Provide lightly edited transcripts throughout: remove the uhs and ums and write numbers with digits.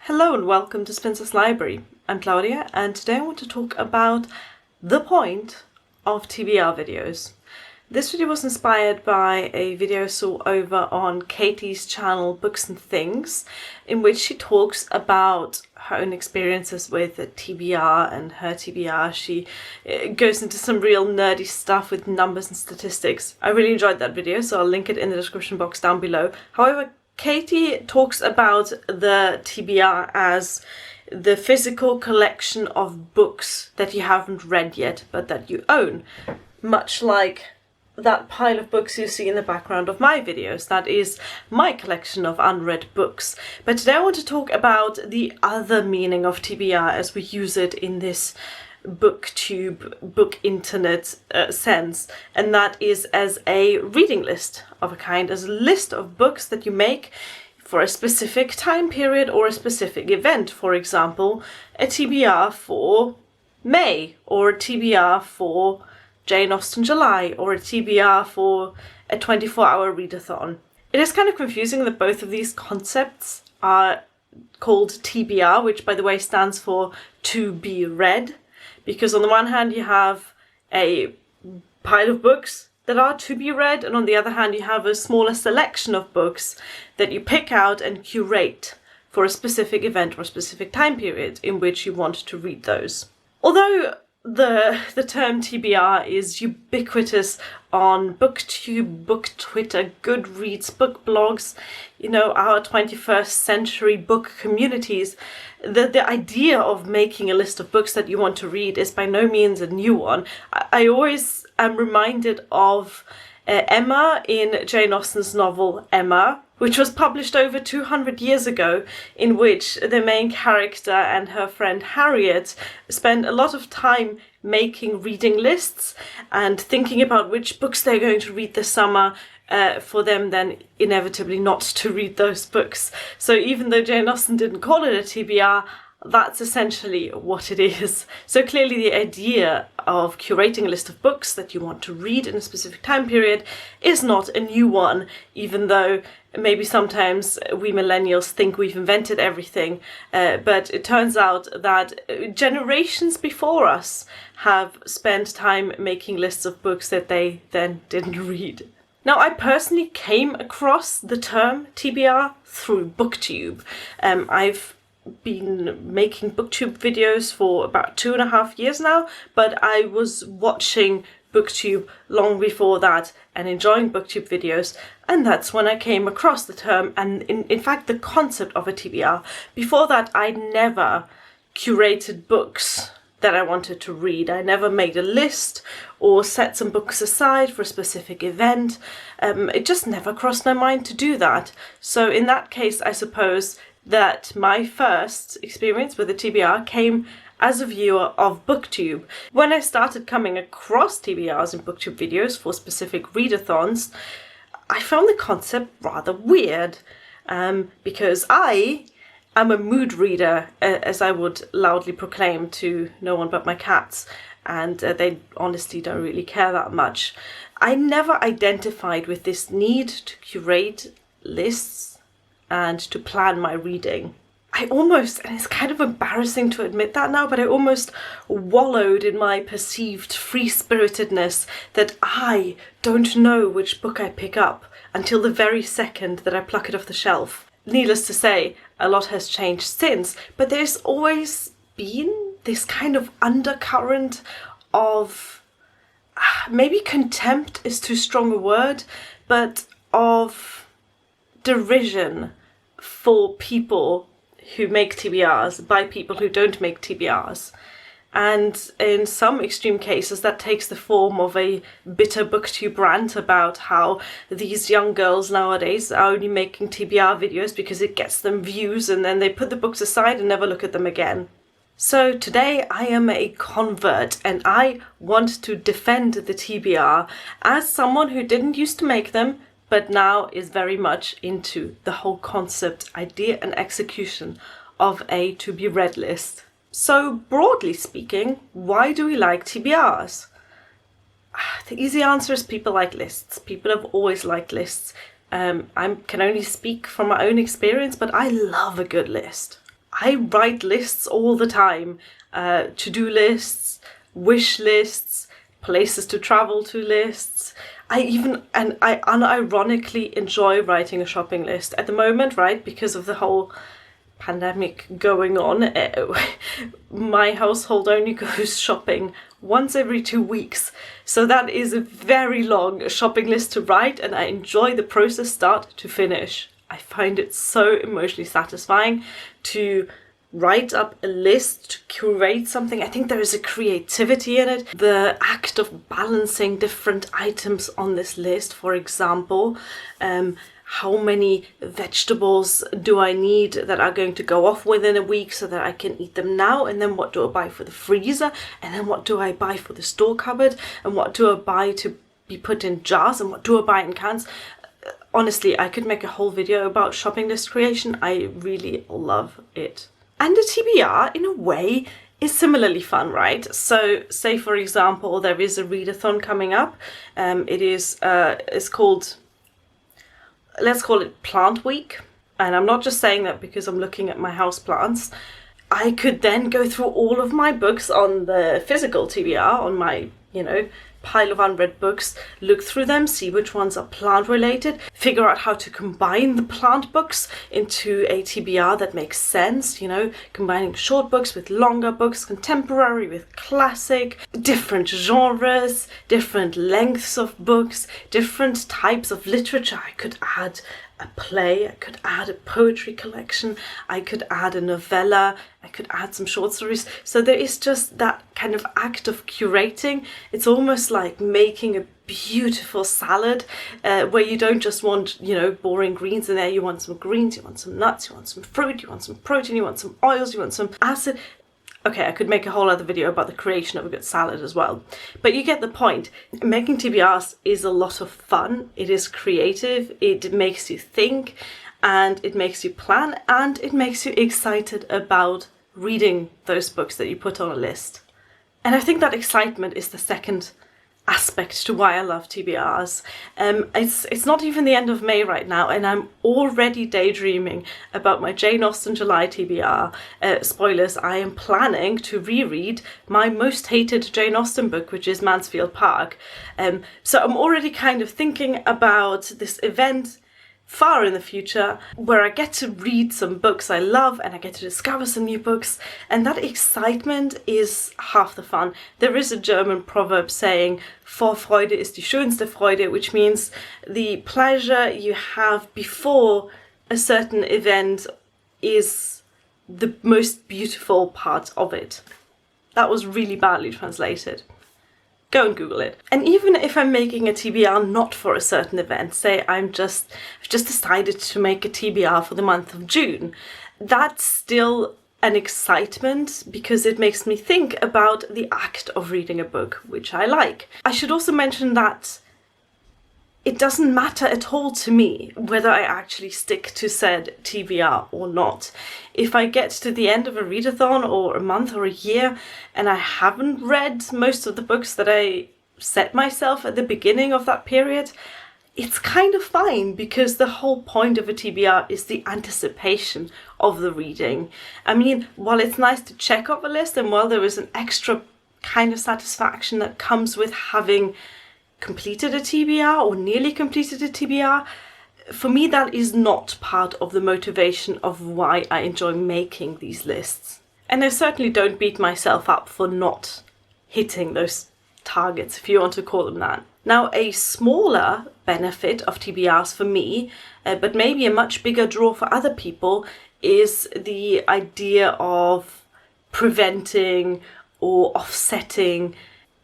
Hello and welcome to Spinster's Library. I'm Claudia and today I want to talk about the point of TBR videos. This video was inspired by a video I saw over on Katie's channel Books and Things, in which she talks about her own experiences with a TBR and her TBR. She goes into some real nerdy stuff with numbers and statistics. I really enjoyed that video, so I'll link it in the description box down below. However, Katie talks about the TBR as the physical collection of books that you haven't read yet, but that you own. Much like that pile of books you see in the background of my videos. That is my collection of unread books. But today I want to talk about the other meaning of TBR as we use it in this booktube, book internet sense, and that is as a reading list of a kind, as a list of books that you make for a specific time period or a specific event. For example, a TBR for May, or a TBR for Jane Austen July, or a TBR for a 24-hour readathon. It is kind of confusing that both of these concepts are called TBR, which by the way stands for to be read. Because on the one hand you have a pile of books that are to be read, and on the other hand you have a smaller selection of books that you pick out and curate for a specific event or a specific time period in which you want to read those. Although the term TBR is ubiquitous on BookTube, Book Twitter, Goodreads, book blogs, our 21st century book communities, the idea of making a list of books that you want to read is by no means a new one. I always am reminded of Emma in Jane Austen's novel Emma, which was published over 200 years ago, in which the main character and her friend Harriet spend a lot of time making reading lists and thinking about which books they're going to read this summer, for them then inevitably not to read those books. So even though Jane Austen didn't call it a TBR, that's essentially what it is. So clearly the idea of curating a list of books that you want to read in a specific time period is not a new one, even though maybe sometimes we millennials think we've invented everything, but it turns out that generations before us have spent time making lists of books that they then didn't read. Now, I personally came across the term TBR through BookTube. I've been making BookTube videos for about 2.5 years now, but I was watching BookTube long before that and enjoying BookTube videos, and that's when I came across the term and in fact the concept of a TBR. Before that, I never curated books that I wanted to read. I never made a list or set some books aside for a specific event. It just never crossed my mind to do that. So in that case, I suppose that my first experience with a TBR came as a viewer of BookTube. When I started coming across TBRs in BookTube videos for specific readathons, I found the concept rather weird, because I am a mood reader, as I would loudly proclaim to no one but my cats, and they honestly don't really care that much. I never identified with this need to curate lists and to plan my reading. I almost, and it's kind of embarrassing to admit that now, but I almost wallowed in my perceived free-spiritedness that I don't know which book I pick up until the very second that I pluck it off the shelf. Needless to say, a lot has changed since, but there's always been this kind of undercurrent of, maybe contempt is too strong a word, but of derision for people who make TBRs by people who don't make TBRs. And in some extreme cases that takes the form of a bitter BookTube rant about how these young girls nowadays are only making TBR videos because it gets them views, and then they put the books aside and never look at them again. So today I am a convert and I want to defend the TBR as someone who didn't used to make them, but now is very much into the whole concept, idea and execution of a to-be-read list. So broadly speaking, why do we like TBRs? The easy answer is people like lists. People have always liked lists. I can only speak from my own experience, but I love a good list. I write lists all the time, to-do lists, wish lists, places to travel to lists. I unironically enjoy writing a shopping list at the moment, right? Because of the whole pandemic going on, my household only goes shopping once every 2 weeks. So that is a very long shopping list to write, and I enjoy the process start to finish. I find it so emotionally satisfying to write up a list, to curate something. I think there is a creativity in it. The act of balancing different items on this list, for example, how many vegetables do I need that are going to go off within a week so that I can eat them now, and then what do I buy for the freezer, and then what do I buy for the store cupboard, and what do I buy to be put in jars, and what do I buy in cans. Honestly, I could make a whole video about shopping list creation. I really love it. And a TBR, in a way, is similarly fun, right? So, say for example, there is a readathon coming up. It's called, let's call it Plant Week. And I'm not just saying that because I'm looking at my house plants. I could then go through all of my books on the physical TBR, on my, pile of unread books, look through them, see which ones are plant related, figure out how to combine the plant books into a TBR that makes sense, combining short books with longer books, contemporary with classic, different genres, different lengths of books, different types of literature. I could add a play, I could add a poetry collection, I could add a novella, I could add some short stories. So there is just that kind of act of curating. It's almost like making a beautiful salad where you don't just want, boring greens in there. You want some greens, you want some nuts, you want some fruit, you want some protein, you want some oils, you want some acid. Okay, I could make a whole other video about the creation of a good salad as well. But you get the point. Making TBRs is a lot of fun. It is creative. It makes you think, and it makes you plan, and it makes you excited about reading those books that you put on a list. And I think that excitement is the second aspect to why I love TBRs. It's not even the end of May right now, and I'm already daydreaming about my Jane Austen July TBR. Spoilers, I am planning to reread my most hated Jane Austen book, which is Mansfield Park. So I'm already kind of thinking about this event far in the future where I get to read some books I love and I get to discover some new books, and that excitement is half the fun. There is a German proverb saying Vorfreude ist die schönste Freude, which means the pleasure you have before a certain event is the most beautiful part of it. That was really badly translated. Go and Google it. And even if I'm making a TBR not for a certain event, say I've just decided to make a TBR for the month of June, that's still an excitement because it makes me think about the act of reading a book, which I like. I should also mention that it doesn't matter at all to me whether I actually stick to said TBR or not. If I get to the end of a readathon or a month or a year and I haven't read most of the books that I set myself at the beginning of that period, it's kind of fine because the whole point of a TBR is the anticipation of the reading. I mean, while it's nice to check off a list and while there is an extra kind of satisfaction that comes with having completed a TBR or nearly completed a TBR, for me that is not part of the motivation of why I enjoy making these lists. And I certainly don't beat myself up for not hitting those targets, if you want to call them that. Now, a smaller benefit of TBRs for me, but maybe a much bigger draw for other people, is the idea of preventing or offsetting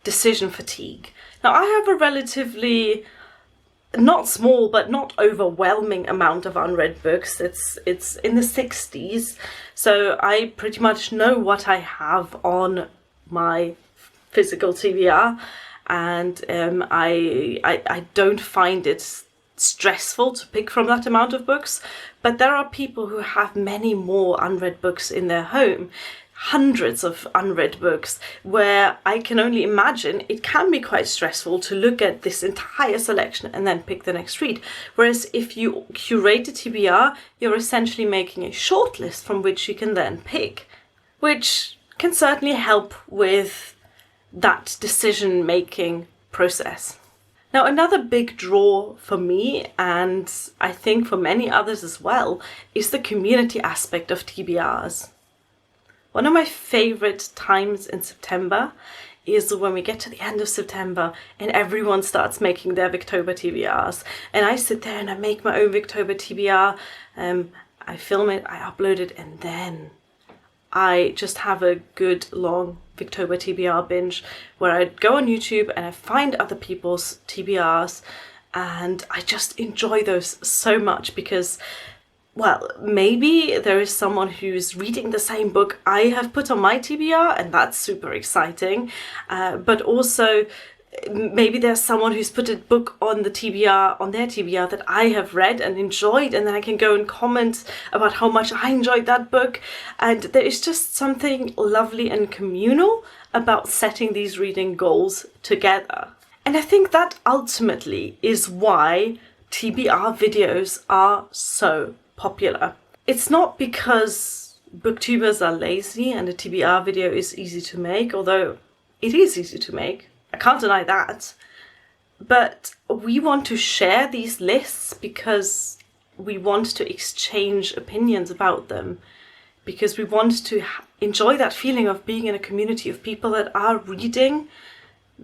decision fatigue. Now, I have a relatively not small but not overwhelming amount of unread books. It's in the 60s, so I pretty much know what I have on my physical TBR, and I don't find it stressful to pick from that amount of books. But there are people who have many more unread books in their home. hundreds of unread books, where I can only imagine it can be quite stressful to look at this entire selection and then pick the next read. Whereas if you curate a TBR, you're essentially making a shortlist from which you can then pick, which can certainly help with that decision-making process. Now, another big draw for me, and I think for many others as well, is the community aspect of TBRs. One of my favourite times in September is when we get to the end of September and everyone starts making their Victober TBRs. And I sit there and I make my own Victober TBR, I film it, I upload it, and then I just have a good long Victober TBR binge where I go on YouTube and I find other people's TBRs, and I just enjoy those so much because, well, maybe there is someone who's reading the same book I have put on my TBR, and that's super exciting. But also, maybe there's someone who's put a book on the TBR, on their TBR, that I have read and enjoyed, and then I can go and comment about how much I enjoyed that book. And there is just something lovely and communal about setting these reading goals together. And I think that ultimately is why TBR videos are so popular. It's not because booktubers are lazy and a TBR video is easy to make, although it is easy to make. I can't deny that. But we want to share these lists because we want to exchange opinions about them, because we want to enjoy that feeling of being in a community of people that are reading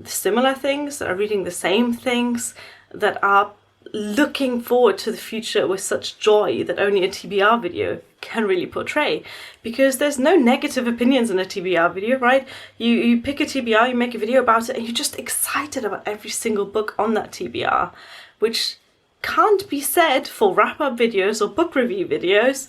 similar things, that are reading the same things, that are looking forward to the future with such joy that only a TBR video can really portray. Because there's no negative opinions in a TBR video, right? You pick a TBR, you make a video about it, and you're just excited about every single book on that TBR, which can't be said for wrap-up videos or book review videos.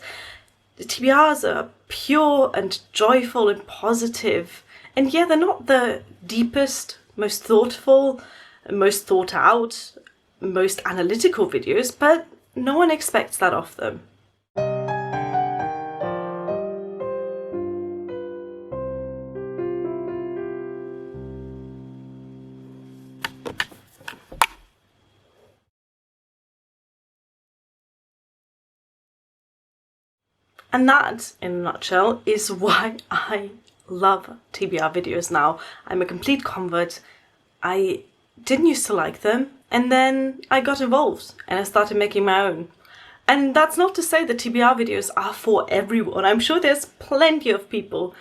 The TBRs are pure and joyful and positive, and yeah, they're not the deepest, most thoughtful, most thought out, most analytical videos, but no one expects that of them. And that, in a nutshell, is why I love TBR videos now. I'm a complete convert. I didn't used to like them, and then I got involved and I started making my own. And that's not to say that TBR videos are for everyone. I'm sure there's plenty of people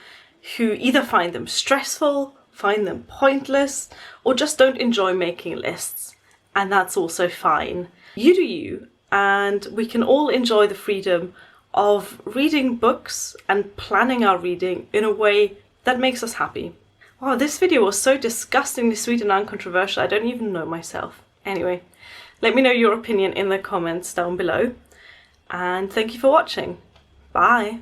who either find them stressful, find them pointless, or just don't enjoy making lists. And that's also fine. You do you, and we can all enjoy the freedom of reading books and planning our reading in a way that makes us happy. Wow, this video was so disgustingly sweet and uncontroversial, I don't even know myself. Anyway, let me know your opinion in the comments down below, and thank you for watching. Bye!